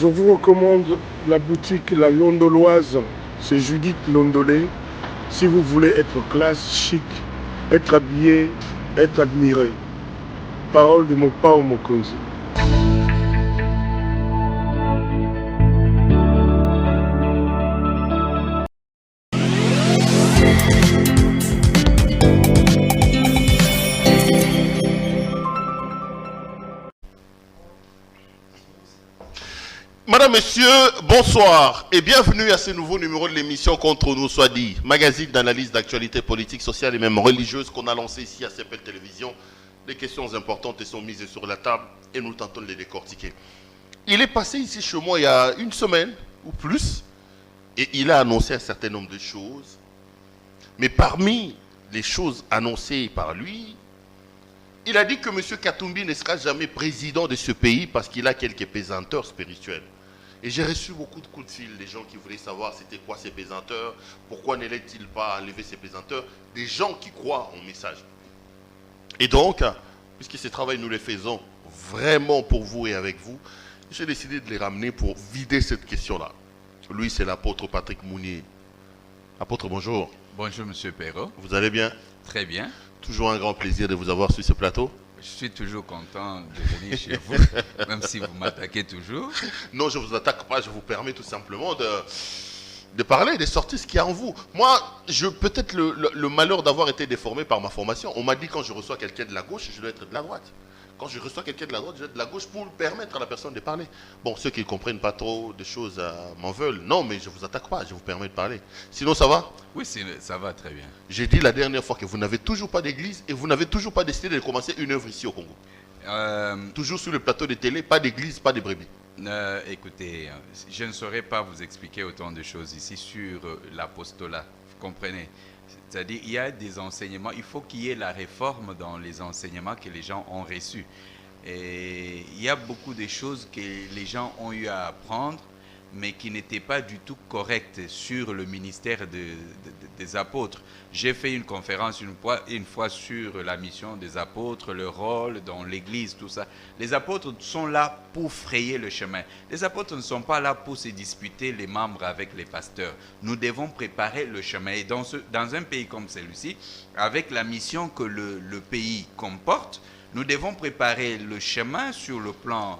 Je vous recommande la boutique La Londoloise. C'est Judith Londolé. Si vous voulez être classe, chic, être habillé, être admiré. Parole de Mokpao Mokonzi. Madame, Messieurs, bonsoir et bienvenue à ce nouveau numéro de l'émission Contre nous soit dit, magazine d'analyse d'actualité politique, sociale et même religieuse qu'on a lancé ici à CPL Télévision. Les questions importantes sont mises sur la table et nous tentons de les décortiquer. Il est passé ici chez moi il y a une semaine ou plus et il a annoncé un certain nombre de choses. Mais parmi les choses annoncées par lui, il a dit que M. Katumbi ne sera jamais président de ce pays parce qu'il a quelques pesanteurs spirituels. Et j'ai reçu beaucoup de coups de fil des gens qui voulaient savoir c'était quoi ces pesanteurs, pourquoi n'allait-il pas enlever ces pesanteurs, des gens qui croient en message. Et donc, puisque ce travail nous le faisons vraiment pour vous et avec vous, j'ai décidé de les ramener pour vider cette question-là. Lui, c'est l'apôtre Patrick Mounier. Apôtre, bonjour. Bonjour, Monsieur Perrault. Vous allez bien? Très bien. Toujours un grand plaisir de vous avoir sur ce plateau. Je suis toujours content de venir chez vous, même si vous m'attaquez toujours. Non, je ne vous attaque pas, je vous permets tout simplement de parler, de sortir ce qu'il y a en vous. Moi, peut-être le malheur d'avoir été déformé par ma formation. On m'a dit quand je reçois quelqu'un de la gauche, je dois être de la droite. Quand je reçois quelqu'un de la droite, je dois être de la gauche pour permettre à la personne de parler. Bon, ceux qui ne comprennent pas trop de choses m'en veulent. Non, mais je ne vous attaque pas, je vous permets de parler. Sinon, ça va? Oui, ça va très bien. J'ai dit la dernière fois que vous n'avez toujours pas d'église et vous n'avez toujours pas décidé de commencer une œuvre ici au Congo. Toujours sur le plateau de télé, pas d'église, pas de brebis. Écoutez, je ne saurais pas vous expliquer autant de choses ici sur l'apostolat. Vous comprenez? C'est-à-dire, il y a des enseignements, il faut qu'il y ait la réforme dans les enseignements que les gens ont reçus. Et il y a beaucoup de choses que les gens ont eu à apprendre, mais qui n'étaient pas du tout correctes sur le ministère des apôtres. J'ai fait une conférence une fois sur la mission des apôtres, le rôle dans l'église, tout ça. Les apôtres sont là pour frayer le chemin. Les apôtres ne sont pas là pour se disputer les membres avec les pasteurs. Nous devons préparer le chemin. Et dans un pays comme celui-ci, avec la mission que le pays comporte, nous devons préparer le chemin sur le plan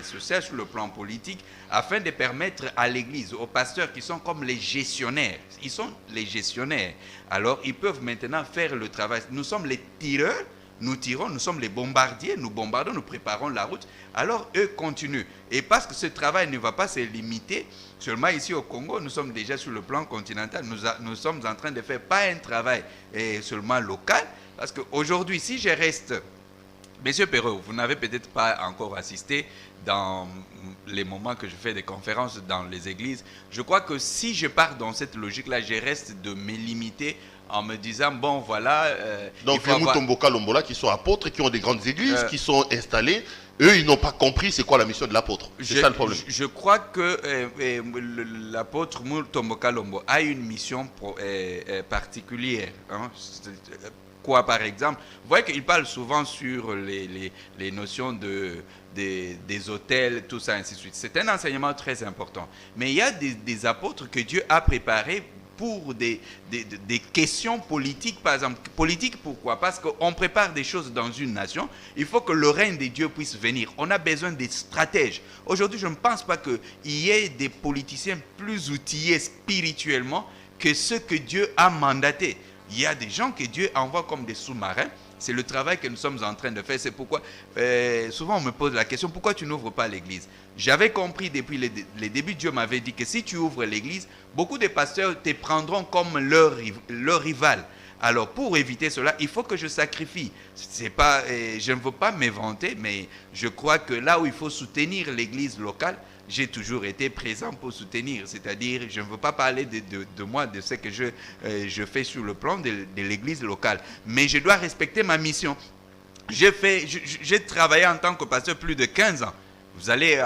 social, sur le plan politique, afin de permettre à l'Église, aux pasteurs qui sont comme les gestionnaires, ils sont les gestionnaires, alors ils peuvent maintenant faire le travail. Nous sommes les tireurs, nous tirons, nous sommes les bombardiers, nous bombardons, nous préparons la route, alors eux continuent. Et parce que ce travail ne va pas se limiter seulement ici au Congo, nous sommes déjà sur le plan continental, nous sommes en train de faire pas un travail seulement local, parce qu'aujourd'hui, si je reste... Monsieur Perrault, vous n'avez peut-être pas encore assisté dans les moments que je fais des conférences dans les églises. Je crois que si je pars dans cette logique-là, je reste de me limiter en me disant, bon voilà... Donc les Mutomboka Lombola qui sont apôtres, qui ont des grandes églises, qui sont installés, eux, ils n'ont pas compris c'est quoi la mission de l'apôtre. C'est ça le problème. Je crois que l'apôtre Mutomboka Lombo a une mission particulière. Hein. Quoi, par exemple? Vous voyez qu'il parle souvent sur les notions des hôtels, tout ça, ainsi de suite. C'est un enseignement très important. Mais il y a des apôtres que Dieu a préparés pour des questions politiques, par exemple. Politique, pourquoi? Parce qu'on prépare des choses dans une nation. Il faut que le règne de Dieu puisse venir. On a besoin des stratèges. Aujourd'hui, je ne pense pas qu'il y ait des politiciens plus outillés spirituellement que ceux que Dieu a mandatés. Il y a des gens que Dieu envoie comme des sous-marins. C'est le travail que nous sommes en train de faire. C'est pourquoi, souvent on me pose la question, pourquoi tu n'ouvres pas l'église? J'avais compris depuis les débuts, Dieu m'avait dit que si tu ouvres l'église, beaucoup de pasteurs te prendront comme leur rival. Alors pour éviter cela, il faut que je sacrifie. C'est pas, je ne veux pas m'inventer, mais je crois que là où il faut soutenir l'église locale, j'ai toujours été présent pour soutenir. C'est-à-dire, je ne veux pas parler de moi, de ce que je fais sur le plan de l'église locale. Mais je dois respecter ma mission. J'ai travaillé en tant que pasteur plus de 15 ans. Vous allez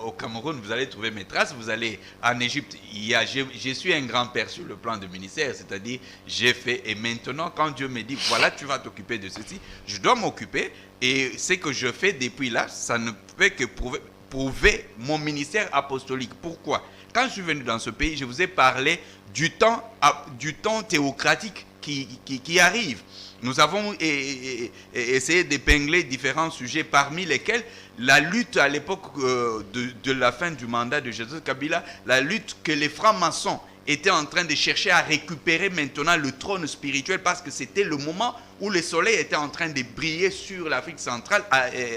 au Cameroun, vous allez trouver mes traces. Vous allez en Égypte, je suis un grand-père sur le plan du ministère. C'est-à-dire, j'ai fait. Et maintenant, quand Dieu me dit, voilà, tu vas t'occuper de ceci, je dois m'occuper. Et ce que je fais depuis là, ça ne peut que prouver mon ministère apostolique. Pourquoi? Quand je suis venu dans ce pays, je vous ai parlé du temps théocratique qui arrive. Nous avons essayé d'épingler différents sujets, parmi lesquels la lutte à l'époque de la fin du mandat de Joseph Kabila, la lutte que les francs-maçons étaient en train de chercher à récupérer maintenant le trône spirituel, parce que c'était le moment où le soleil était en train de briller sur l'Afrique centrale,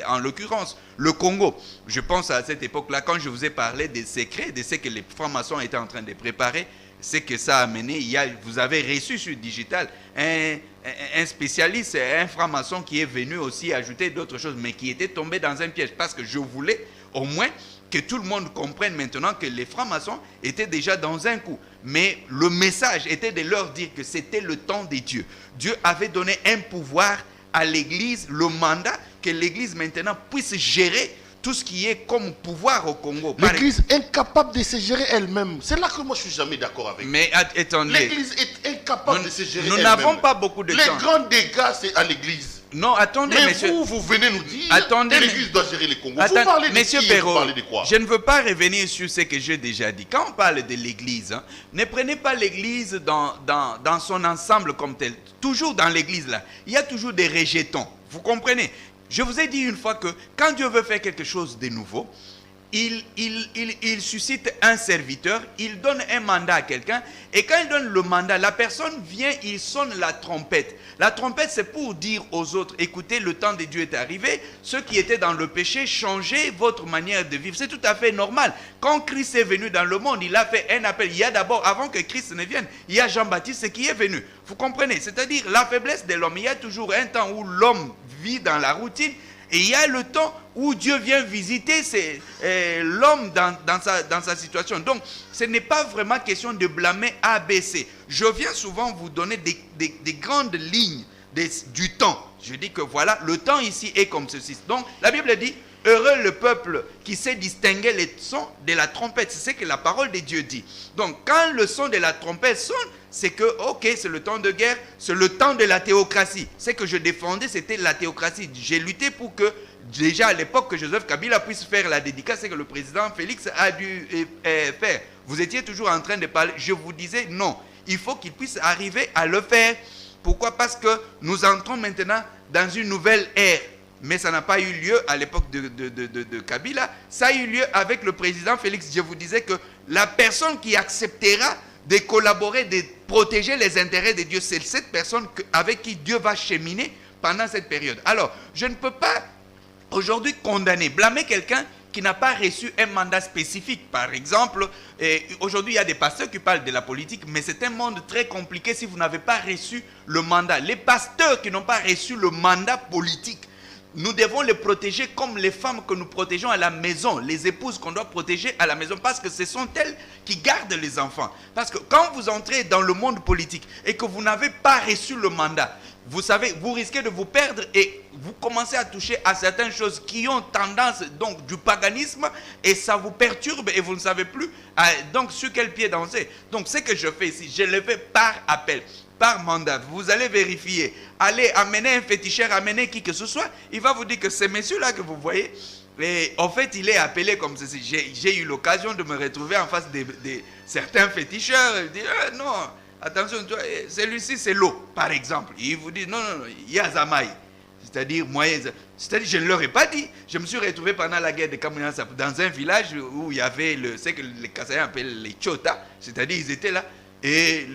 en l'occurrence le Congo. Je pense à cette époque-là, quand je vous ai parlé des secrets, de ce que les francs-maçons étaient en train de préparer, c'est que ça a amené, vous avez reçu sur Digital un spécialiste, un franc-maçon qui est venu aussi ajouter d'autres choses, mais qui était tombé dans un piège, parce que je voulais au moins que tout le monde comprenne maintenant que les francs-maçons étaient déjà dans un coup. Mais le message était de leur dire que c'était le temps de Dieu. Dieu avait donné un pouvoir à l'Église, le mandat, que l'Église maintenant puisse gérer tout ce qui est comme pouvoir au Congo. L'Église incapable de se gérer elle-même. C'est là que moi je suis jamais d'accord avec. Mais attendez. L'Église est incapable de se gérer elle-même. Nous n'avons pas beaucoup de temps. Les grands dégâts, c'est à l'Église. Non, attendez, mais monsieur. vous venez nous dire que l'Église doit gérer les Congos. Attendez, vous parlez de monsieur qui, Perrault, vous parlez de quoi? Je ne veux pas revenir sur ce que j'ai déjà dit. Quand on parle de l'Église, ne prenez pas l'Église dans son ensemble comme tel. Toujours dans l'Église, là, il y a toujours des rejetons. Vous comprenez? Je vous ai dit une fois que quand Dieu veut faire quelque chose de nouveau, il suscite un serviteur, il donne un mandat à quelqu'un, et quand il donne le mandat, la personne vient, il sonne la trompette. La trompette, c'est pour dire aux autres, écoutez, le temps de Dieu est arrivé, ceux qui étaient dans le péché, changez votre manière de vivre. C'est tout à fait normal. Quand Christ est venu dans le monde, il a fait un appel. Il y a d'abord, avant que Christ ne vienne, il y a Jean-Baptiste qui est venu. Vous comprenez? C'est-à-dire la faiblesse de l'homme. Il y a toujours un temps où l'homme vit dans la routine, et il y a le temps où Dieu vient visiter l'homme dans sa situation. Donc, ce n'est pas vraiment question de blâmer ABC. Je viens souvent vous donner des grandes lignes du temps. Je dis que voilà, le temps ici est comme ceci. Donc, la Bible dit, heureux le peuple qui sait distinguer les sons de la trompette. C'est ce que la parole de Dieu dit. Donc, quand le son de la trompette sonne, c'est que, ok, c'est le temps de guerre, c'est le temps de la théocratie. Ce que je défendais, c'était la théocratie. J'ai lutté pour que, déjà à l'époque, que Joseph Kabila puisse faire la dédicace, c'est que le président Félix a dû faire. Vous étiez toujours en train de parler, je vous disais non. Il faut qu'il puisse arriver à le faire. Pourquoi? Parce que nous entrons maintenant dans une nouvelle ère. Mais ça n'a pas eu lieu à l'époque de Kabila. Ça a eu lieu avec le président Félix. Je vous disais que la personne qui acceptera de collaborer, de protéger les intérêts de Dieu, c'est cette personne avec qui Dieu va cheminer pendant cette période. Alors, je ne peux pas aujourd'hui condamner, blâmer quelqu'un qui n'a pas reçu un mandat spécifique. Par exemple, aujourd'hui, il y a des pasteurs qui parlent de la politique, mais c'est un monde très compliqué si vous n'avez pas reçu le mandat. Les pasteurs qui n'ont pas reçu le mandat politique, nous devons les protéger comme les femmes que nous protégeons à la maison, les épouses qu'on doit protéger à la maison, parce que ce sont elles qui gardent les enfants. Parce que quand vous entrez dans le monde politique et que vous n'avez pas reçu le mandat, vous savez, vous risquez de vous perdre et vous commencez à toucher à certaines choses qui ont tendance, donc, du paganisme, et ça vous perturbe et vous ne savez plus donc sur quel pied danser. Donc ce que je fais ici, je le fais par appel, par mandat. Vous allez vérifier, allez amener un féticheur, amener qui que ce soit, il va vous dire que ce monsieur-là que vous voyez, et en fait, il est appelé comme ceci. J'ai eu l'occasion de me retrouver en face de certains féticheurs. Il dit, non, attention, celui-ci c'est l'eau, par exemple. Il vous dit, non, il y a Zamaï. C'est-à-dire, je ne leur ai pas dit. Je me suis retrouvé pendant la guerre de Kamuna dans un village où il y avait ce que les Kassaïens appellent les Chota. C'est-à-dire, ils étaient là. Et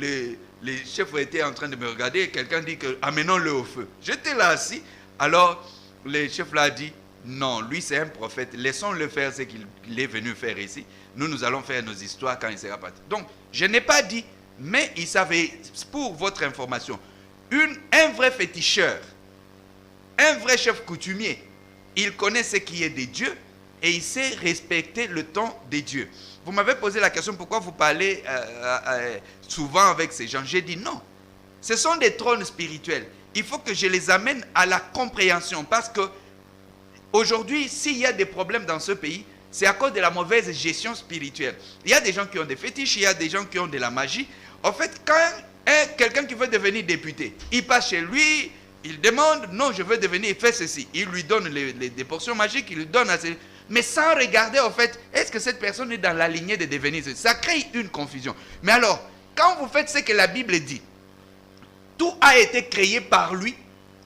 les chefs étaient en train de me regarder. Et quelqu'un dit que amenons-le au feu. J'étais là assis. Alors, le chef là a dit, non, lui c'est un prophète. Laissons-le faire ce qu'il est venu faire ici. Nous allons faire nos histoires quand il sera parti. Donc, je n'ai pas dit, mais il savait, pour votre information, un vrai féticheur, un vrai chef coutumier, il connaît ce qui est de Dieu et il sait respecter le temps de Dieu. Vous m'avez posé la question pourquoi vous parlez souvent avec ces gens. J'ai dit non. Ce sont des trônes spirituels. Il faut que je les amène à la compréhension parce que aujourd'hui, s'il y a des problèmes dans ce pays, c'est à cause de la mauvaise gestion spirituelle. Il y a des gens qui ont des fétiches, il y a des gens qui ont de la magie. En fait, quand quelqu'un qui veut devenir député, il passe chez lui, il demande, non, je veux devenir, il fait ceci. Il lui donne des portions magiques, il lui donne mais sans regarder au fait, est-ce que cette personne est dans la lignée de devenir. Ça crée une confusion. Mais alors, quand vous faites ce que la Bible dit, tout a été créé par lui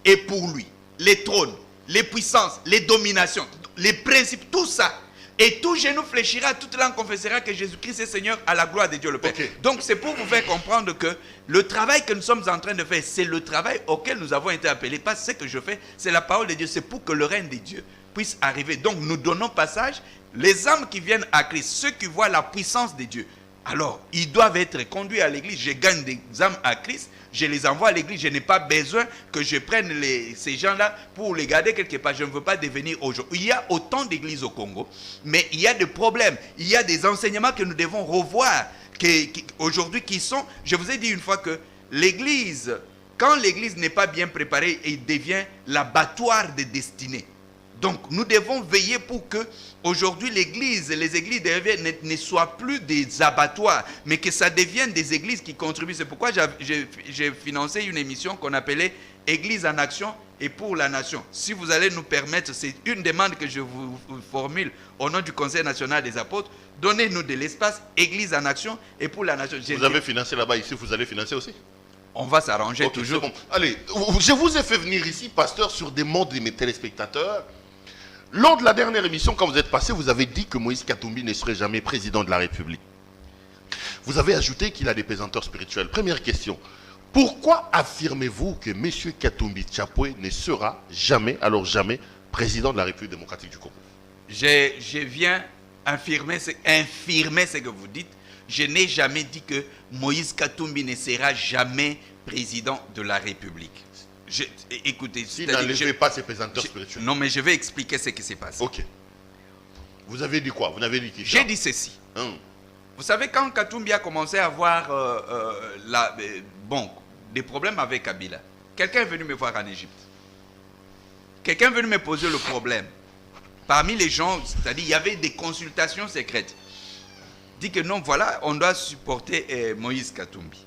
et pour lui. Les trônes, les puissances, les dominations, les principes, tout ça. Et tout genou fléchira, toute langue confessera que Jésus-Christ est Seigneur à la gloire de Dieu le Père. Okay. Donc c'est pour vous faire comprendre que le travail que nous sommes en train de faire, c'est le travail auquel nous avons été appelés. Pas ce que je fais, c'est la parole de Dieu. C'est pour que le règne de Dieu puisse arriver. Donc nous donnons passage, les âmes qui viennent à Christ, ceux qui voient la puissance de Dieu. Alors, ils doivent être conduits à l'église. Je gagne des âmes à Christ, je les envoie à l'église. Je n'ai pas besoin que je prenne ces gens-là pour les garder quelque part. Je ne veux pas devenir aujourd'hui. Il y a autant d'églises au Congo, mais il y a des problèmes. Il y a des enseignements que nous devons revoir aujourd'hui qui sont... Je vous ai dit une fois que l'église, quand l'église n'est pas bien préparée, il devient l'abattoir des destinées. Donc, nous devons veiller pour que aujourd'hui l'église, les églises ne soient plus des abattoirs, mais que ça devienne des églises qui contribuent. C'est pourquoi j'ai financé une émission qu'on appelait Église en action et pour la nation. Si vous allez nous permettre, c'est une demande que je vous formule au nom du Conseil national des apôtres, donnez-nous de l'espace, Église en action et pour la nation. Vous avez financé là-bas, ici vous allez financer aussi? On va s'arranger okay, toujours. Bon. Allez, je vous ai fait venir ici, pasteur, sur des mots de mes téléspectateurs. Lors de la dernière émission, quand vous êtes passé, vous avez dit que Moïse Katumbi ne serait jamais président de la République. Vous avez ajouté qu'il a des pesanteurs spirituels. Première question. Pourquoi affirmez-vous que M. Katumbi Tchapoué ne sera jamais, alors jamais, président de la République démocratique du Congo? Je viens infirmer ce que vous dites. Je n'ai jamais dit que Moïse Katumbi ne sera jamais président de la République. Écoutez, s'il n'enlevait pas ses pesanteurs spirituels. Non, mais je vais expliquer ce qui s'est passé. Ok. Vous avez dit quoi? Vous n'avez dit qui? J'ai dit ceci. Vous savez, quand Katumbi a commencé à avoir des problèmes avec Kabila, quelqu'un est venu me voir en Égypte. Quelqu'un est venu me poser le problème. Parmi les gens, c'est-à-dire, il y avait des consultations secrètes. Dit que non, voilà, on doit supporter Moïse Katumbi.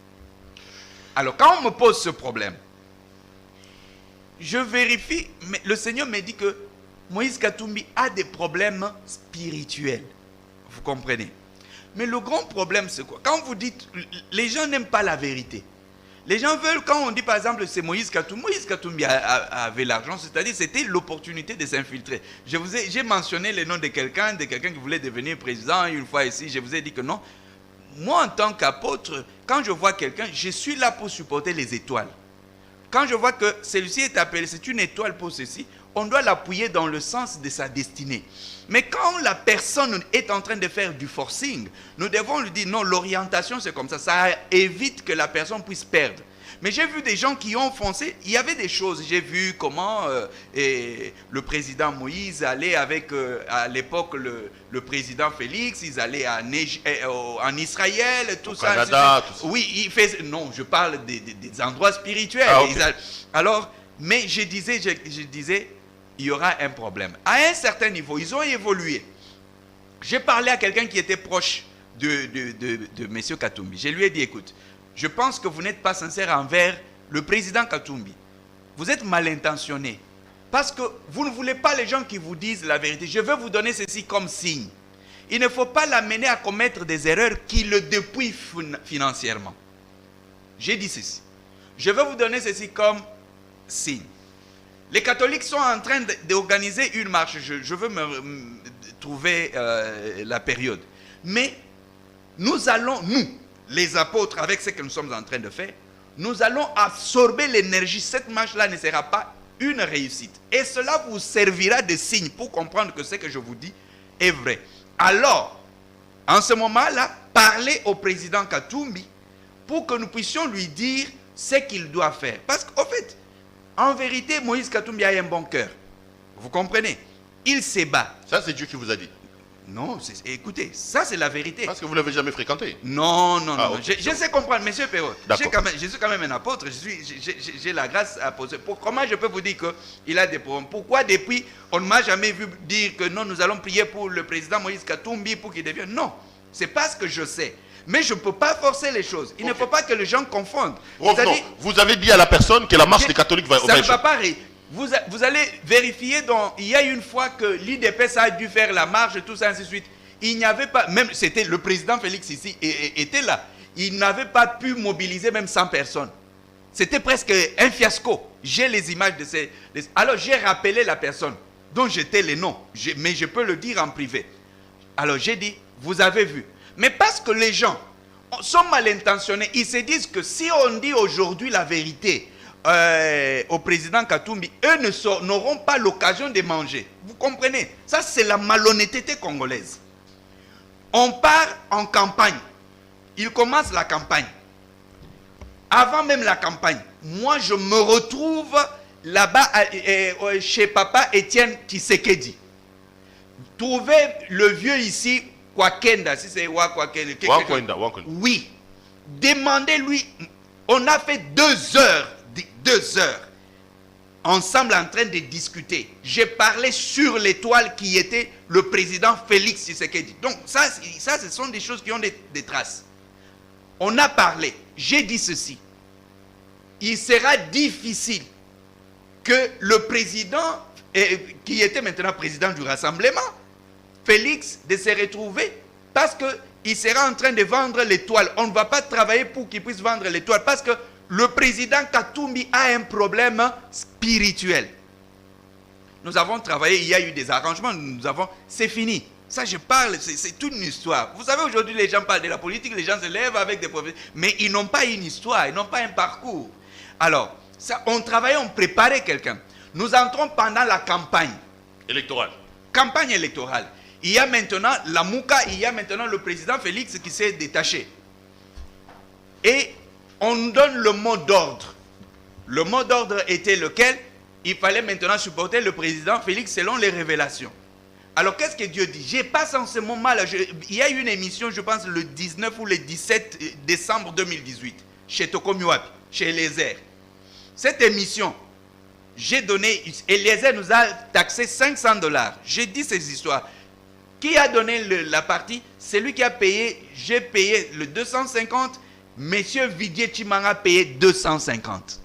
Alors, quand on me pose ce problème, je vérifie, mais le Seigneur me dit que Moïse Katumbi a des problèmes spirituels. Vous comprenez? Mais le grand problème, c'est quoi? Quand vous dites, les gens n'aiment pas la vérité. Les gens veulent, quand on dit par exemple, c'est Moïse Katumbi avait l'argent, c'est-à-dire c'était l'opportunité de s'infiltrer. J'ai mentionné le nom de quelqu'un qui voulait devenir président une fois ici, je vous ai dit que non. Moi, en tant qu'apôtre, quand je vois quelqu'un, je suis là pour supporter les étoiles. Quand je vois que celui-ci est appelé, c'est une étoile pour ceci, on doit l'appuyer dans le sens de sa destinée. Mais quand la personne est en train de faire du forcing, nous devons lui dire non, l'orientation c'est comme ça. Ça évite que la personne puisse perdre. Mais j'ai vu des gens qui ont foncé, il y avait des choses. J'ai vu comment le président Moïse allait avec, à l'époque, le président Félix, ils allaient en Israël, tout ça. Canada, tout ça. Oui, il fait, non, je parle des endroits spirituels. Ah, okay. Alors, mais je disais, il y aura un problème. À un certain niveau, ils ont évolué. J'ai parlé à quelqu'un qui était proche de M. Katumbi. Je lui ai dit, écoute, je pense que vous n'êtes pas sincère envers le président Katumbi. Vous êtes mal intentionné. Parce que vous ne voulez pas les gens qui vous disent la vérité. Je vais vous donner ceci comme signe. Il ne faut pas l'amener à commettre des erreurs qui le dépouillent financièrement. J'ai dit ceci. Je vais vous donner ceci comme signe. Les catholiques sont en train d'organiser une marche. Je veux me trouver la période. Mais nous allons, nous, les apôtres, avec ce que nous sommes en train de faire, nous allons absorber l'énergie. Cette marche-là ne sera pas une réussite. Et cela vous servira de signe pour comprendre que ce que je vous dis est vrai. Alors, en ce moment-là, parlez au président Katumbi pour que nous puissions lui dire ce qu'il doit faire. Parce qu'en fait, en vérité, Moïse Katumbi a un bon cœur. Vous comprenez? Il se bat. Ça, c'est Dieu qui vous a dit. Non, écoutez, ça c'est la vérité. Parce que vous ne l'avez jamais fréquenté. Non. Okay. Je sais comprendre, monsieur Perrault. Je suis quand même un apôtre. J'ai la grâce à poser. Comment je peux vous dire qu'il a des problèmes? Pourquoi depuis, on ne m'a jamais vu dire que non, nous allons prier pour le président Moïse Katumbi pour qu'il devienne. Non, c'est pas ce que je sais. Mais je ne peux pas forcer les choses. Il ne faut pas que les gens confondent. Vous avez dit à la personne que la marche des catholiques va... Ça ne va pas... Vous allez vérifier, il y a une fois que l'IDPS a dû faire la marche, tout ça, ainsi de suite. Il n'y avait pas, même c'était le président Félix ici, était là. Il n'avait pas pu mobiliser même 100 personnes. C'était presque un fiasco. J'ai les images de ces... Alors j'ai rappelé la personne dont j'étais les noms, mais je peux le dire en privé. Alors j'ai dit, vous avez vu. Mais parce que les gens sont mal intentionnés, ils se disent que si on dit aujourd'hui la vérité au président Katumbi, eux n'auront pas l'occasion de manger. Vous comprenez? Ça, c'est la malhonnêteté congolaise. On part en campagne. Il commence la campagne. Avant même la campagne, moi je me retrouve là-bas chez papa Étienne Tshisekedi. Trouvez le vieux ici, Kwakenda, si c'est Wakenda. Oui. Demandez-lui. On a fait 2 heures ensemble en train de discuter. J'ai parlé sur l'étoile qui était le président Félix Tshisekedi. Donc ça ce sont des choses qui ont des traces. On a parlé. J'ai dit ceci. Il sera difficile que le président, qui était maintenant président du Rassemblement, Félix, de se retrouver parce qu'il sera en train de vendre l'étoile. On ne va pas travailler pour qu'il puisse vendre l'étoile parce que le président Katumbi a un problème spirituel. Nous avons travaillé, il y a eu des arrangements, c'est fini. Ça, je parle, c'est toute une histoire. Vous savez, aujourd'hui, les gens parlent de la politique, les gens se lèvent avec des problèmes, mais ils n'ont pas une histoire, ils n'ont pas un parcours. Alors, ça, on travaillait, on préparait quelqu'un. Nous entrons pendant la campagne électorale. Campagne électorale. Il y a maintenant la Mouka, il y a maintenant le président Félix qui s'est détaché. Et on donne le mot d'ordre. Le mot d'ordre était lequel? Il fallait maintenant supporter le président Félix selon les révélations. Alors qu'est-ce que Dieu dit? J'ai pas en ce moment-là. Il y a eu une émission, je pense le 19 ou le 17 décembre 2018, chez Tokomiwapi, chez Eliezer. Cette émission, j'ai donné, Eliezer nous a taxé $500. J'ai dit ces histoires. Qui a donné la partie? C'est lui qui a payé. J'ai payé le 250. Monsieur Vidier Chimanga a payé 250.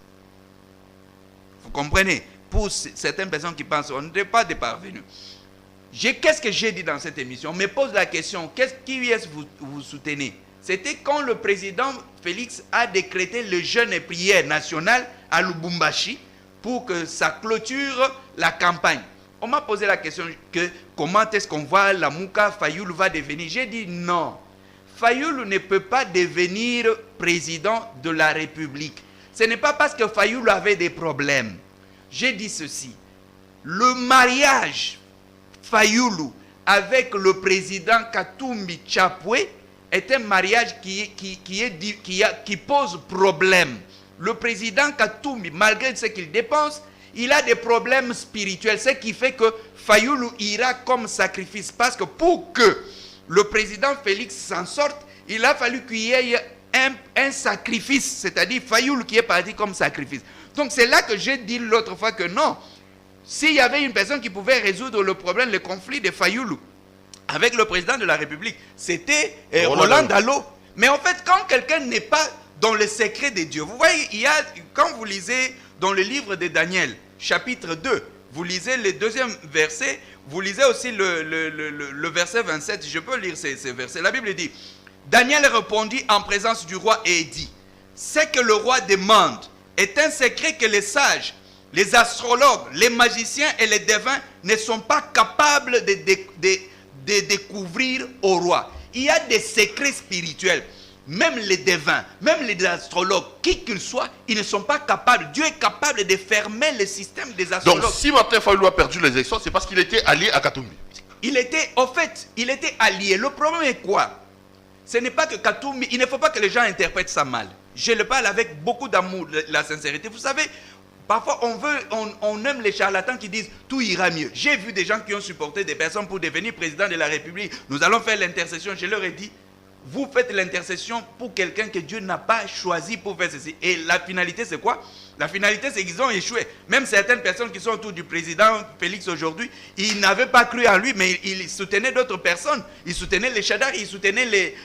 Vous comprenez? Pour certaines personnes qui pensent on n'est pas des parvenus. Qu'est-ce que j'ai dit dans cette émission? On me pose la question, qui est-ce que vous soutenez? C'était quand le président Félix a décrété le jeûne et prière national à Lubumbashi pour que ça clôture la campagne. On m'a posé la question que comment est-ce qu'on voit la Mouka Fayoulou va devenir? J'ai dit non. Fayoulou ne peut pas devenir président de la République. Ce n'est pas parce que Fayoulou avait des problèmes. J'ai dit ceci. Le mariage Fayoulou avec le président Katumbi Chapwe est un mariage qui pose problème. Le président Katumbi, malgré ce qu'il dépense, il a des problèmes spirituels. Ce qui fait que Fayoulou ira comme sacrifice. Parce que pour que le président Félix s'en sorte, il a fallu qu'il y ait un sacrifice. C'est-à-dire Fayoulou qui est parti comme sacrifice. Donc c'est là que j'ai dit l'autre fois que non. S'il y avait une personne qui pouvait résoudre le problème, le conflit de Fayoulou avec le président de la République, c'était Roland Dallot. Mais en fait, quand quelqu'un n'est pas dans le secret de Dieu, vous voyez, quand vous lisez dans le livre de Daniel, chapitre 2, vous lisez le 2e verset, vous lisez aussi le verset 27, je peux lire ces versets. La Bible dit, Daniel répondit en présence du roi et dit, ce que le roi demande est un secret que les sages, les astrologues, les magiciens et les devins ne sont pas capables de découvrir au roi. Il y a des secrets spirituels. Même les devins, même les astrologues, qui qu'ils soient, ils ne sont pas capables. Dieu est capable de fermer le système des astrologues. Donc si Martin Fayoulou a perdu les élections, c'est parce qu'il était allié à Katumbi. Il était allié. Le problème est quoi? Ce n'est pas que Katumbi, il ne faut pas que les gens interprètent ça mal. Je le parle avec beaucoup d'amour, la sincérité. Vous savez, parfois on aime les charlatans qui disent tout ira mieux. J'ai vu des gens qui ont supporté des personnes pour devenir président de la République. Nous allons faire l'intercession. Je leur ai dit, vous faites l'intercession pour quelqu'un que Dieu n'a pas choisi pour faire ceci. Et la finalité, c'est quoi? La finalité, c'est qu'ils ont échoué. Même certaines personnes qui sont autour du président Félix aujourd'hui, ils n'avaient pas cru en lui, mais ils soutenaient d'autres personnes. Ils soutenaient les Chadari, ils soutenaient les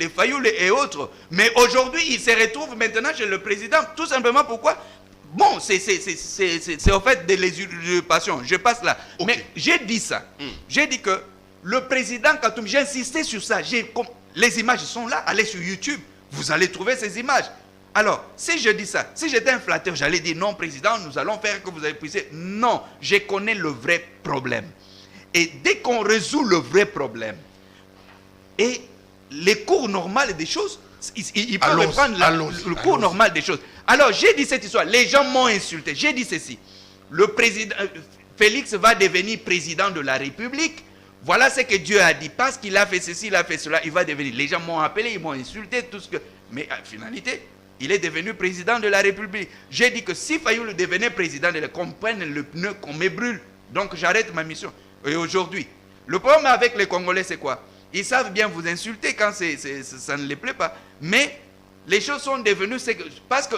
Fayoulou et autres. Mais aujourd'hui, ils se retrouvent maintenant chez le président. Tout simplement pourquoi? bon, c'est en fait de l'usurpation. Je passe là. Ok. Mais j'ai dit ça. J'ai dit que le président Katumbi, j'ai insisté sur ça. Les images sont là. Allez sur YouTube. Vous allez trouver ces images. Alors, si je dis ça, si j'étais un flatteur, j'allais dire non, président, nous allons faire que vous avez puissé. Non, je connais le vrai problème. Et dès qu'on résout le vrai problème, et les cours normaux des choses, il peut reprendre le cours normal des choses. Alors, j'ai dit cette histoire. Les gens m'ont insulté. J'ai dit ceci. Le président, Félix va devenir président de la République. Voilà ce que Dieu a dit. Parce qu'il a fait ceci, il a fait cela, il va devenir. Les gens m'ont appelé, ils m'ont insulté, tout ce que... Mais en finalité, il est devenu président de la République. J'ai dit que si Fayoulou devenait président, qu'on prenne le pneu, qu'on me brûle. Donc j'arrête ma mission. Et aujourd'hui, le problème avec les Congolais, c'est quoi? Ils savent bien vous insulter quand ça ne les plaît pas. Mais les choses sont devenues... Parce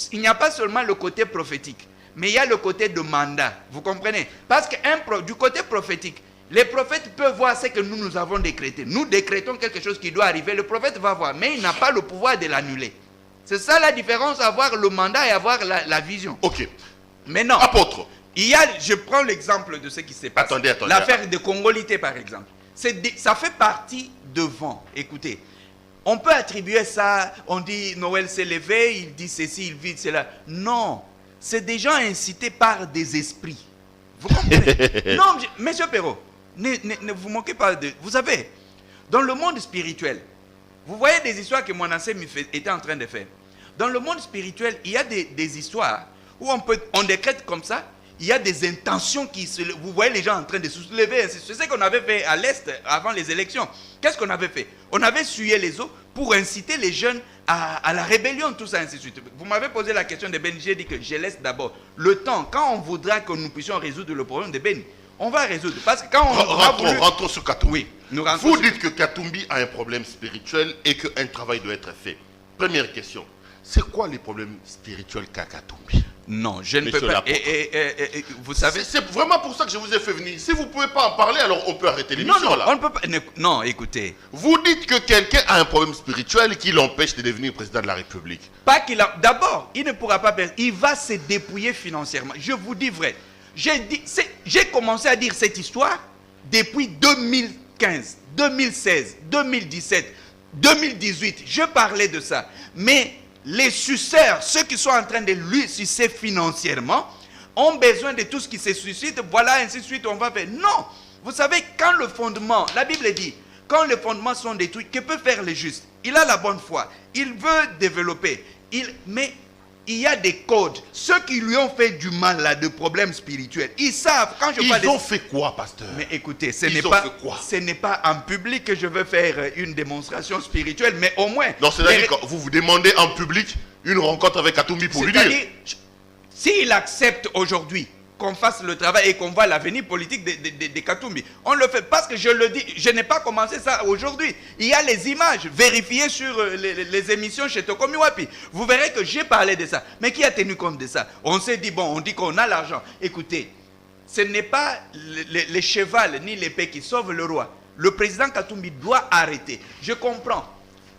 qu'il n'y a pas seulement le côté prophétique, mais il y a le côté de mandat. Vous comprenez? Parce que du côté prophétique, les prophètes peuvent voir ce que nous avons décrété. Nous décrétons quelque chose qui doit arriver. Le prophète va voir, mais il n'a pas le pouvoir de l'annuler. C'est ça la différence, avoir le mandat et avoir la vision. Ok. Maintenant, apôtre, je prends l'exemple de ce qui s'est passé. Attendez. L'affaire de Congolité, par exemple. Ça fait partie devant. Écoutez, on peut attribuer ça, on dit Noël s'est levé, il dit ceci, il dit cela. Non, c'est des gens incités par des esprits. Vous comprenez? Non, monsieur Perrault, ne vous moquez pas de... Vous savez, dans le monde spirituel, vous voyez des histoires que mon ancien était en train de faire. Dans le monde spirituel, il y a des histoires où on décrète comme ça, il y a des intentions qui se... Vous voyez les gens en train de se soulever. C'est ce qu'on avait fait à l'Est avant les élections. Qu'est-ce qu'on avait fait? On avait essuyé les eaux pour inciter les jeunes à la rébellion, tout ça, ainsi de suite. Vous m'avez posé la question de Beni, j'ai dit que je laisse d'abord le temps. Quand on voudra que nous puissions résoudre le problème de Beni, on va résoudre. Parce que quand on rentrons sur Katumbi. Oui, vous dites que Katumbi a un problème spirituel et qu'un travail doit être fait. Première question. C'est quoi les problèmes spirituels qu'a Katumbi? Non, je ne peux pas. Vous savez, c'est vraiment pour ça que je vous ai fait venir. Si vous ne pouvez pas en parler, alors on peut arrêter l'émission là. On ne peut pas. Non, écoutez. Vous dites que quelqu'un a un problème spirituel qui l'empêche de devenir président de la République. Pas qu'il a. D'abord, il ne pourra pas perdre. Il va se dépouiller financièrement. Je vous dis vrai. J'ai commencé à dire cette histoire depuis 2015, 2016, 2017, 2018. Je parlais de ça. Mais les suceurs, ceux qui sont en train de lui sucer financièrement, ont besoin de tout ce qui se suscite. Voilà, ainsi de suite, on va faire. Non. Vous savez, quand le fondement, la Bible dit, quand les fondements sont détruits, que peut faire le juste? Il a la bonne foi. Il veut développer. Mais il y a des codes. Ceux qui lui ont fait du mal, là, de problèmes spirituels, ils savent. Quand je parle ils ont fait quoi, pasteur? Mais écoutez, ce n'est pas en public que je veux faire une démonstration spirituelle, mais au moins... Non, c'est-à-dire que vous demandez en public une rencontre avec Katumbi pour lui dire... S'il accepte aujourd'hui qu'on fasse le travail et qu'on voit l'avenir politique de Katumbi, on le fait parce que je le dis, je n'ai pas commencé ça aujourd'hui. Il y a les images vérifiées sur les émissions chez Tokomi Wapi. Vous verrez que j'ai parlé de ça. Mais qui a tenu compte de ça? On s'est dit, bon, on dit qu'on a l'argent. Écoutez, ce n'est pas les chevals ni l'épée qui sauvent le roi. Le président Katumbi doit arrêter. Je comprends.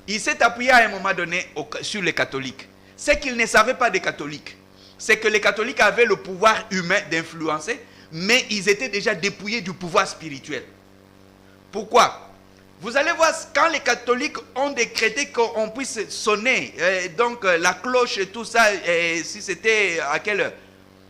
Il s'est appuyé à un moment donné sur les catholiques. C'est qu'il ne savait pas des catholiques. C'est que les catholiques avaient le pouvoir humain d'influencer, mais ils étaient déjà dépouillés du pouvoir spirituel. Pourquoi? Vous allez voir, quand les catholiques ont décrété qu'on puisse sonner, donc la cloche et tout ça, si c'était à quelle heure?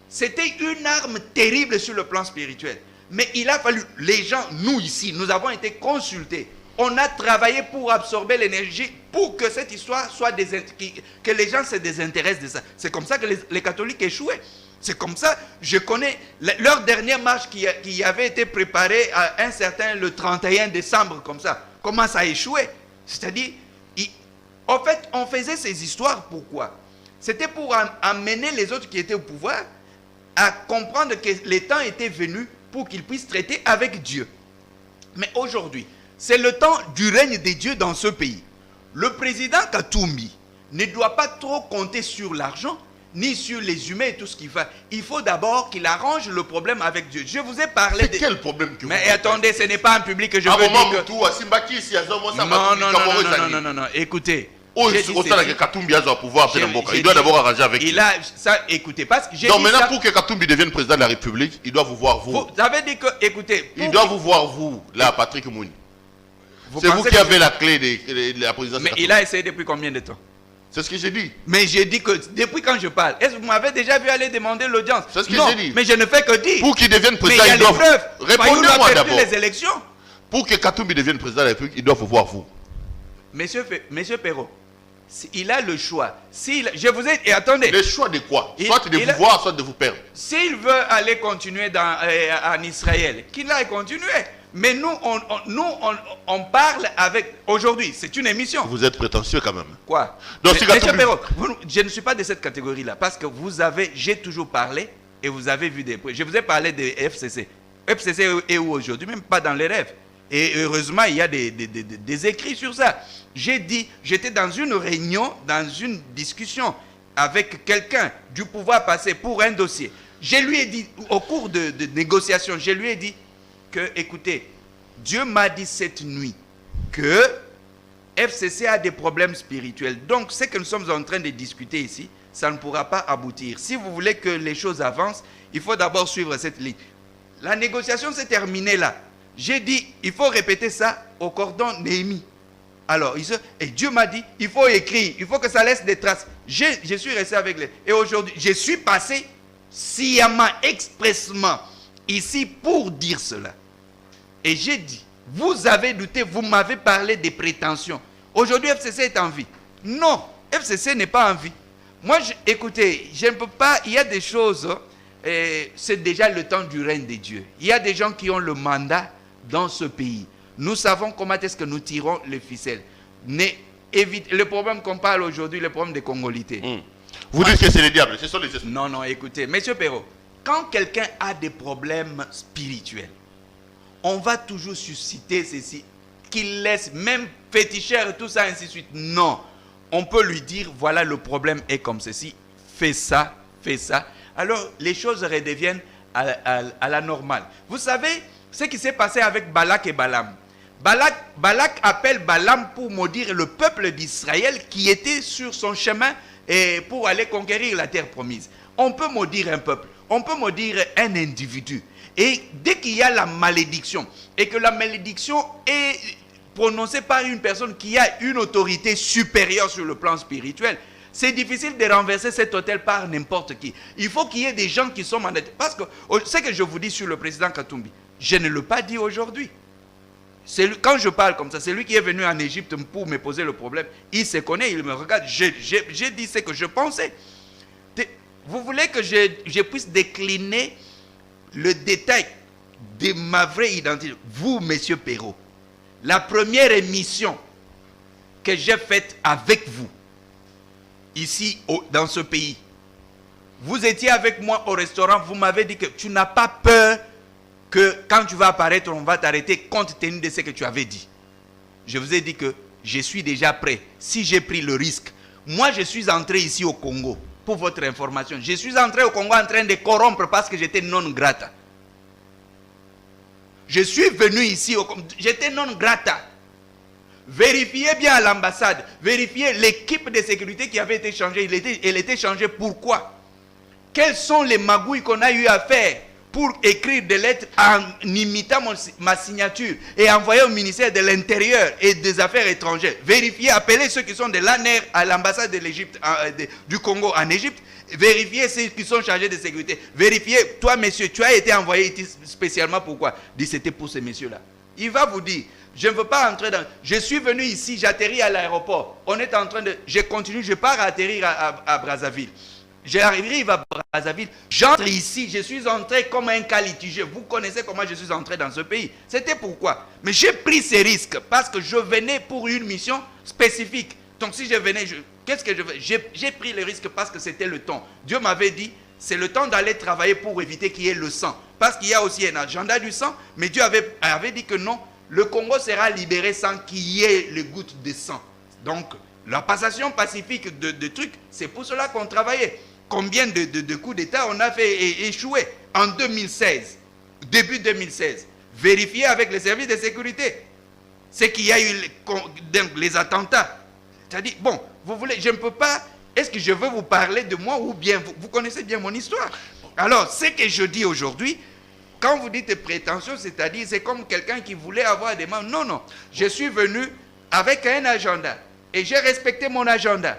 C'était une arme terrible sur le plan spirituel. Mais il a fallu, les gens, nous ici, nous avons été consultés. On a travaillé pour absorber l'énergie, pour que cette histoire soit que les gens se désintéressent de ça. C'est comme ça que les catholiques échouaient. C'est comme ça, je connais leur dernière marche qui avait été préparée à un certain, le 31 décembre, comme ça. Comment ça a échoué? C'est-à-dire, en fait, on faisait ces histoires, pourquoi? C'était pour amener les autres qui étaient au pouvoir à comprendre que le temps était venu pour qu'ils puissent traiter avec Dieu. Mais aujourd'hui, c'est le temps du règne des dieux dans ce pays. Le président Katumbi ne doit pas trop compter sur l'argent, ni sur les humains et tout ce qu'il fait. Il faut d'abord qu'il arrange le problème avec Dieu. Je vous ai parlé de... quel problème que Mais attendez, ce n'est pas un public que je veux dire que... Non, écoutez, Au sein de Katumbi a pouvoir, il doit d'abord arranger avec il a ça, écoutez, parce que donc maintenant, pour que Katumbi devienne président de la République, il doit vous voir vous. Vous avez dit que, écoutez, il doit vous voir vous, là, Patrick Mouni. C'est vous qui avez la clé de la présidence. Mais il a essayé depuis combien de temps? C'est ce que j'ai dit. Mais j'ai dit que depuis quand je parle, est-ce que vous m'avez déjà vu aller demander l'audience? C'est ce que j'ai dit. Mais je ne fais que dire. Pour qu'il devienne président, il doit... Répondez-moi d'abord. les élections. Pour que Katumbi devienne président de la République, il doit vous voir vous. Monsieur Perrault, il a le choix. Je vous ai... Et attendez. Le choix de quoi? Soit de vous voir, soit de vous perdre. S'il veut aller continuer en Israël, qu'il aille continuer. Mais nous, on parle avec... Aujourd'hui, c'est une émission. Vous êtes prétentieux quand même. Quoi? Donc, Monsieur Perrault, je ne suis pas de cette catégorie-là. Parce que j'ai toujours parlé et vous avez vu des... Je vous ai parlé de FCC. FCC est où aujourd'hui? Même pas dans les rêves. Et heureusement, il y a des écrits sur ça. J'ai dit, j'étais dans une réunion, dans une discussion avec quelqu'un du pouvoir passé pour un dossier. Je lui ai dit, au cours de négociations, je lui ai dit que, écoutez, Dieu m'a dit cette nuit que FCC a des problèmes spirituels. Donc, ce que nous sommes en train de discuter ici, ça ne pourra pas aboutir. Si vous voulez que les choses avancent, il faut d'abord suivre cette ligne. La négociation s'est terminée là. J'ai dit, il faut répéter ça au cordon Néhémie. Alors, et Dieu m'a dit, il faut écrire, il faut que ça laisse des traces. Je suis resté avec les... Et aujourd'hui, je suis passé sciemment, expressement, ici pour dire cela. Et j'ai dit, vous avez douté, vous m'avez parlé des prétentions. Aujourd'hui, FCC est en vie. Non, FCC n'est pas en vie. Moi, écoutez, je ne peux pas, il y a des choses, c'est déjà le temps du règne de Dieu. Il y a des gens qui ont le mandat dans ce pays. Nous savons comment est-ce que nous tirons les ficelles. Le problème qu'on parle aujourd'hui, le problème des Congolités. Vous dites que c'est les diables, ce sont les... Non, écoutez, monsieur Perrault, quand quelqu'un a des problèmes spirituels, on va toujours susciter ceci, qu'il laisse, même féticheur et tout ça, ainsi de suite. Non, on peut lui dire, voilà, le problème est comme ceci, fais ça. Alors, les choses redeviennent à la normale. Vous savez ce qui s'est passé avec Balak et Balaam. Balak appelle Balaam pour maudire le peuple d'Israël qui était sur son chemin pour aller conquérir la terre promise. On peut maudire un peuple, on peut maudire un individu. Et dès qu'il y a la malédiction, et que la malédiction est prononcée par une personne qui a une autorité supérieure sur le plan spirituel, c'est difficile de renverser cet hôtel par n'importe qui. Il faut qu'il y ait des gens qui sont mandatés. Parce que ce que je vous dis sur le président Katumbi, je ne l'ai pas dit aujourd'hui. Quand je parle comme ça, c'est lui qui est venu en Égypte pour me poser le problème. Il se connaît, il me regarde. J'ai dit ce que je pensais. Vous voulez que je puisse décliner le détail de ma vraie identité? Vous, monsieur Perrault, la première émission que j'ai faite avec vous, ici, dans ce pays, vous étiez avec moi au restaurant, vous m'avez dit que tu n'as pas peur que quand tu vas apparaître, on va t'arrêter compte tenu de ce que tu avais dit. Je vous ai dit que je suis déjà prêt. Si j'ai pris le risque, moi je suis entré ici au Congo, pour votre information. Je suis entré au Congo en train de corrompre parce que j'étais non grata. Je suis venu ici, j'étais non grata. Vérifiez bien à l'ambassade, vérifiez l'équipe de sécurité qui avait été changée. Elle était changée pourquoi? Quelles sont les magouilles qu'on a eu à faire pour écrire des lettres en imitant ma signature et envoyer au ministère de l'Intérieur et des Affaires étrangères? Vérifiez, appelez ceux qui sont de l'ANER à l'ambassade de l'Égypte, du Congo en Égypte. Vérifiez ceux qui sont chargés de sécurité. Vérifiez, toi monsieur, tu as été envoyé ici spécialement pourquoi? Dit c'était pour ces messieurs-là. Il va vous dire, je ne veux pas entrer dans... Je suis venu ici, j'atterris à l'aéroport. On est en train de... Je continue, je pars à atterrir à Brazzaville. J'arrive à Brazzaville, j'entre ici, je suis entré comme un cas litigieux. Vous connaissez comment je suis entré dans ce pays. C'était pourquoi. Mais j'ai pris ces risques parce que je venais pour une mission spécifique. Donc si je venais, qu'est-ce que je veux? J'ai pris le risque parce que c'était le temps. Dieu m'avait dit, c'est le temps d'aller travailler pour éviter qu'il y ait le sang. Parce qu'il y a aussi un agenda du sang, mais Dieu avait dit que non, le Congo sera libéré sans qu'il y ait les gouttes de sang. Donc, la passation pacifique de trucs, c'est pour cela qu'on travaillait. Combien de coups d'État on a fait échouer en 2016, début 2016. Vérifiez avec les services de sécurité. C'est qu'il y a eu les attentats. C'est-à-dire, bon, vous voulez, je ne peux pas, est-ce que je veux vous parler de moi ou bien, vous connaissez bien mon histoire. Alors, ce que je dis aujourd'hui, quand vous dites prétention, c'est-à-dire, c'est comme quelqu'un qui voulait avoir des membres. Non, non, je suis venu avec un agenda et j'ai respecté mon agenda.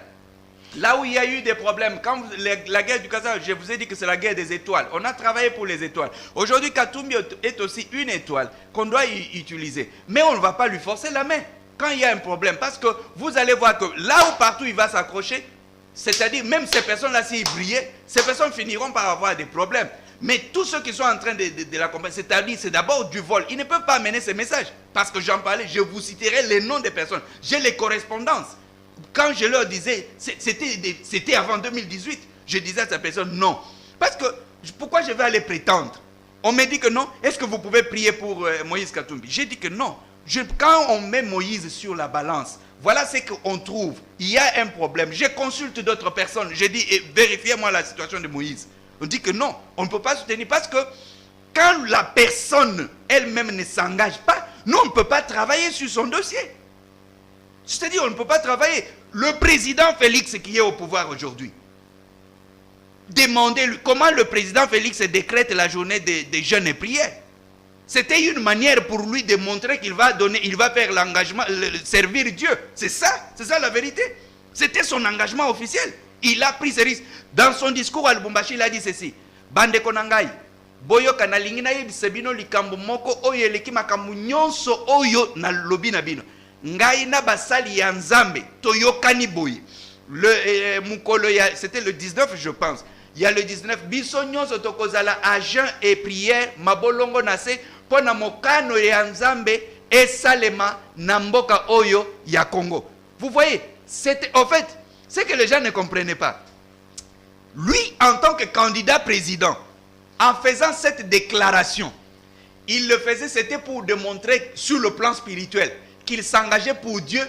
Là où il y a eu des problèmes, quand la guerre du Kazakhstan, je vous ai dit que c'est la guerre des étoiles. On a travaillé pour les étoiles. Aujourd'hui, Katumbi est aussi une étoile qu'on doit utiliser. Mais on ne va pas lui forcer la main quand il y a un problème. Parce que vous allez voir que là où partout il va s'accrocher, c'est-à-dire même ces personnes-là, s'ils brillaient, ces personnes finiront par avoir des problèmes. Mais tous ceux qui sont en train de l'accompagner, c'est-à-dire c'est d'abord du vol. Ils ne peuvent pas amener ces messages. Parce que j'en parlais, je vous citerai les noms des personnes. J'ai les correspondances. Quand je leur disais, c'était avant 2018, je disais à cette personne non. Parce que, pourquoi je vais aller prétendre? On me dit que non. Est-ce que vous pouvez prier pour Moïse Katumbi? J'ai dit que non. Quand on met Moïse sur la balance, voilà ce qu'on trouve. Il y a un problème. Je consulte d'autres personnes. Je dis, vérifiez-moi la situation de Moïse. On dit que non, on ne peut pas soutenir parce que quand la personne elle-même ne s'engage pas, nous, on ne peut pas travailler sur son dossier. C'est-à-dire, on ne peut pas travailler. Le président Félix qui est au pouvoir aujourd'hui, demandez-lui comment le président Félix décrète la journée des jeûnes et prières. C'était une manière pour lui de montrer qu'il va donner, il va faire l'engagement, servir Dieu. C'est ça la vérité. C'était son engagement officiel. Il a pris ce risque. Dans son discours à Lubumbashi, il a dit ceci. Bande konangai, boyo kanalingi na yebisebino likambo moko oyo eleki makambo nyonso oyo na lobi na bino. Ngai na basali ya nzambe toyokani boye. C'était le 19 je pense. Il y a le 19 biso nyonso tokozala agent et prière mabolongo nase pona mokano ya nzambe esalema na mboka oyo ya Congo. Vous voyez, c'était en fait ce que les gens ne comprenaient pas. Lui, en tant que candidat président, en faisant cette déclaration, il le faisait, c'était pour démontrer sur le plan spirituel qu'il s'engageait pour Dieu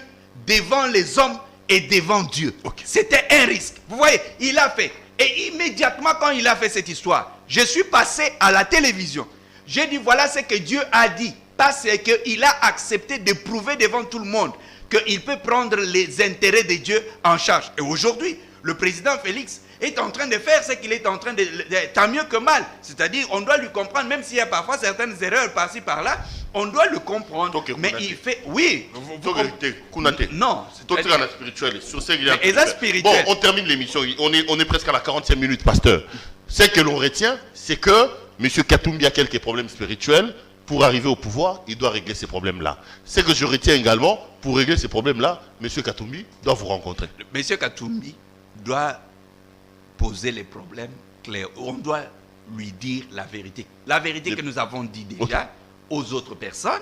devant les hommes et devant Dieu. Okay. C'était un risque. Vous voyez, il a fait. Et immédiatement quand il a fait cette histoire, je suis passé à la télévision. J'ai dit voilà ce que Dieu a dit. Parce qu'il a accepté de prouver devant tout le monde qu'il peut prendre les intérêts de Dieu en charge. Et aujourd'hui, le président Félix est en train de faire ce qu'il est en train de... Tant mieux que mal. C'est-à-dire, on doit lui comprendre, même s'il y a parfois certaines erreurs par-ci, par-là, on doit le comprendre. Mais il fait... Oui. Non. Spirituel. Bon, on termine l'émission. On est presque à la 45 minutes, pasteur. Ce que l'on retient, c'est que M. Katumbi a quelques problèmes spirituels. Pour arriver au pouvoir, il doit régler ces problèmes-là. Ce que je retiens également, pour régler ces problèmes-là, M. Katumbi doit vous rencontrer. M. Katumbi doit poser les problèmes clairs. On doit lui dire la vérité. La vérité que nous avons dit déjà aux autres personnes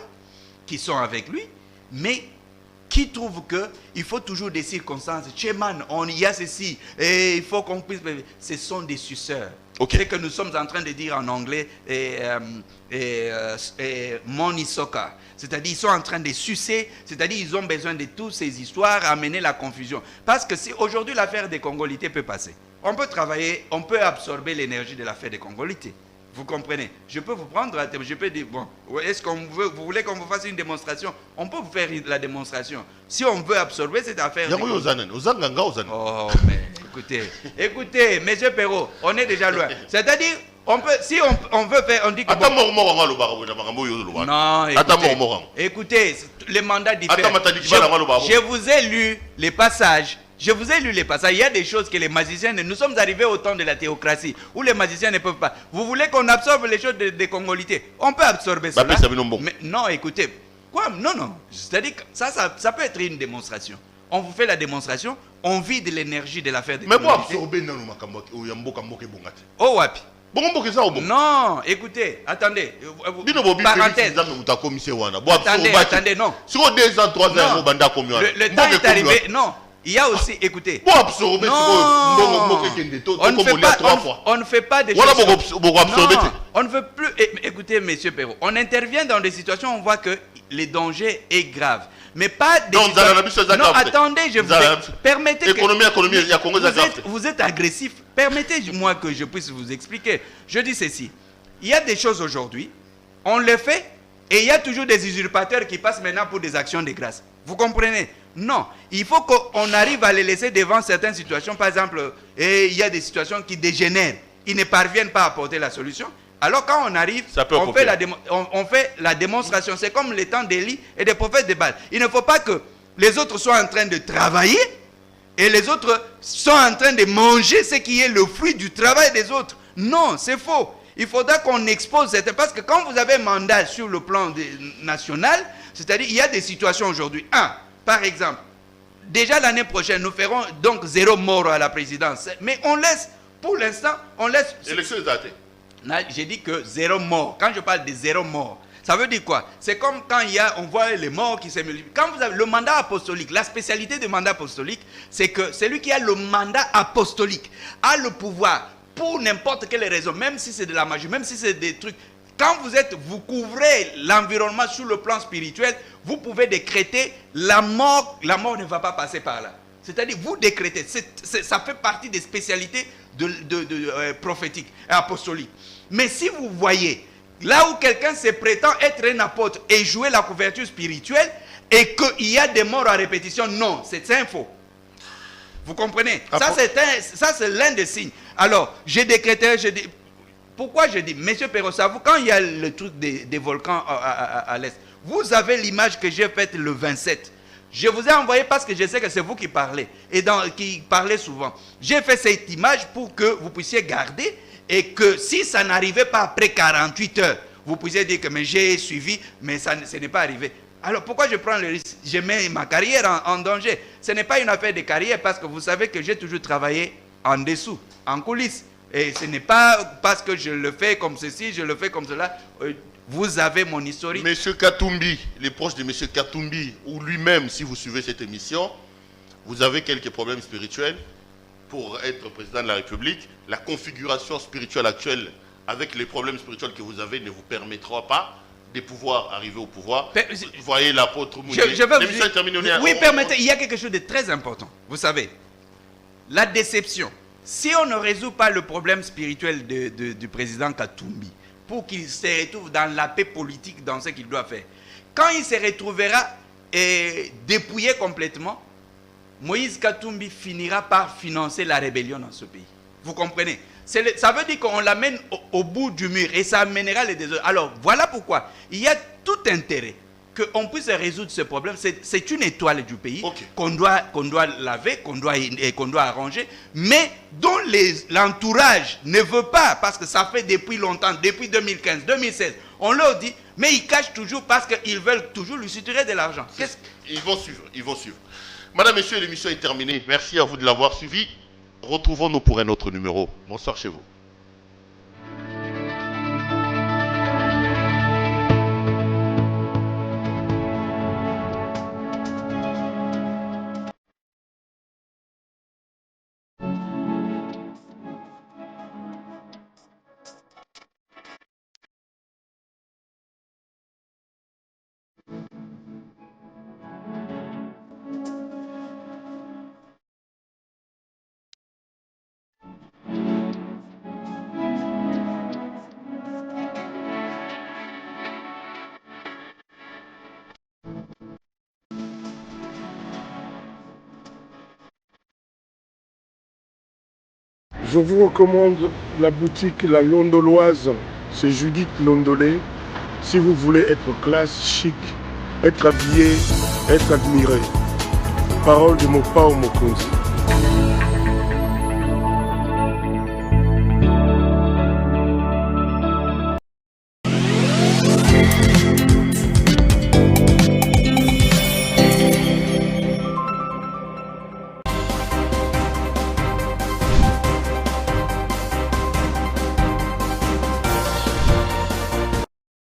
qui sont avec lui, mais qui trouvent qu'il faut toujours des circonstances. Cheman, il y a ceci, et il faut qu'on puisse... Ce sont des suceurs. Okay. C'est que nous sommes en train de dire en anglais money soccer. C'est-à-dire ils sont en train de sucer, c'est-à-dire ils ont besoin de toutes ces histoires, amener la confusion. Parce que si aujourd'hui l'affaire des Congolités peut passer, on peut travailler, on peut absorber l'énergie de l'affaire des Congolités. Vous comprenez? Je peux vous prendre, je peux dire, bon, est-ce qu'on veut, vous voulez qu'on vous fasse une démonstration? On peut vous faire la démonstration. Si on veut absorber cette affaire... Oh, mais écoutez, monsieur Perrault, on est déjà loin. C'est-à-dire, on peut, si on veut faire, on dit que... Non, écoutez, les mandats diffèrent. Je vous ai lu les passages. Il y a des choses que les magiciens... Nous sommes arrivés au temps de la théocratie, où les magiciens ne peuvent pas. Vous voulez qu'on absorbe les choses des Congolités? On peut absorber cela. Mais non, écoutez. Quoi? Non. C'est-à-dire que ça peut être une démonstration. On vous fait la démonstration, on vide l'énergie de l'affaire des Congolités. Oh, wapi. Non, écoutez, attendez. Parenthèse. Attendez, non. Le temps est arrivé, non. Il y a aussi, écoutez, on ne fait pas des choses. On ne veut plus, écoutez, monsieur Perrault, on intervient dans des situations où on voit que le danger est grave. Mais pas des situations... Non, attendez, je vous permettez que... Vous êtes agressif. Permettez-moi que je puisse vous expliquer. Je dis ceci. Il y a des choses aujourd'hui, on le fait, et il y a toujours des usurpateurs qui passent maintenant pour des actions de grâce. Vous comprenez? Non, il faut qu'on arrive à les laisser devant certaines situations. Par exemple, il y a des situations qui dégénèrent. Ils ne parviennent pas à apporter la solution. Alors quand on arrive, on fait la démonstration. C'est comme les temps d'Élie et des prophètes de Baal. Il ne faut pas que les autres soient en train de travailler et les autres sont en train de manger ce qui est le fruit du travail des autres. Non, c'est faux. Il faudra qu'on expose certains. Parce que quand vous avez un mandat sur le plan national, c'est-à-dire il y a des situations aujourd'hui. Par exemple, déjà l'année prochaine, nous ferons donc 0 mort à la présidence. Mais on laisse, pour l'instant, on laisse... Élection datée. J'ai dit que 0 mort. Quand je parle de 0 mort, ça veut dire quoi? C'est comme quand on voit les morts qui se multiplient. Quand vous avez le mandat apostolique, la spécialité du mandat apostolique, c'est que celui qui a le mandat apostolique a le pouvoir pour n'importe quelle raison, même si c'est de la magie, même si c'est des trucs. Quand vous couvrez l'environnement sur le plan spirituel, vous pouvez décréter la mort ne va pas passer par là. C'est-à-dire, vous décrétez, ça fait partie des spécialités prophétiques et apostoliques. Mais si vous voyez, là où quelqu'un se prétend être un apôtre et jouer la couverture spirituelle, et qu'il y a des morts à répétition, non, c'est faux. Vous comprenez? Ça, c'est l'un des signes. Alors, j'ai décrété, pourquoi je dis, monsieur Perosavou, quand il y a le truc des volcans à l'est, vous avez l'image que j'ai faite le 27. Je vous ai envoyé parce que je sais que c'est vous qui parlez, et qui parlez souvent. J'ai fait cette image pour que vous puissiez garder, et que si ça n'arrivait pas après 48 heures, vous puissiez dire que j'ai suivi, mais ce n'est pas arrivé. Alors pourquoi je prends le risque? Je mets ma carrière en danger. Ce n'est pas une affaire de carrière, parce que vous savez que j'ai toujours travaillé en dessous, en coulisses. Et ce n'est pas parce que je le fais comme ceci, je le fais comme cela. Vous avez mon historique. Monsieur Katumbi, les proches de Monsieur Katumbi, ou lui-même, si vous suivez cette émission, vous avez quelques problèmes spirituels pour être président de la République. La configuration spirituelle actuelle, avec les problèmes spirituels que vous avez, ne vous permettra pas de pouvoir arriver au pouvoir. Vous voyez l'apôtre Mounier. Oui, permettez, il y a quelque chose de très important. Vous savez, la déception. Si on ne résout pas le problème spirituel du président Katumbi, pour qu'il se retrouve dans la paix politique, dans ce qu'il doit faire, quand il se retrouvera dépouillé complètement, Moïse Katumbi finira par financer la rébellion dans ce pays. Vous comprenez? Ça veut dire qu'on l'amène au bout du mur et ça amènera les désordres. Alors, voilà pourquoi il y a tout intérêt qu'on puisse résoudre ce problème. C'est une étoile du pays qu'on doit laver, qu'on doit arranger, mais dont l'entourage ne veut pas, parce que ça fait depuis longtemps, depuis 2015, 2016. On leur dit, mais ils cachent toujours parce qu'ils veulent toujours lui soutirer de l'argent. Ils vont suivre. Madame, Messieurs, l'émission est terminée. Merci à vous de l'avoir suivi. Retrouvons-nous pour un autre numéro. Bonsoir chez vous. Je vous recommande la boutique La Londoloise. C'est Judith Londolé. Si vous voulez être classe, chic, être habillé, être admiré. Parole de Mopao Mokonzi.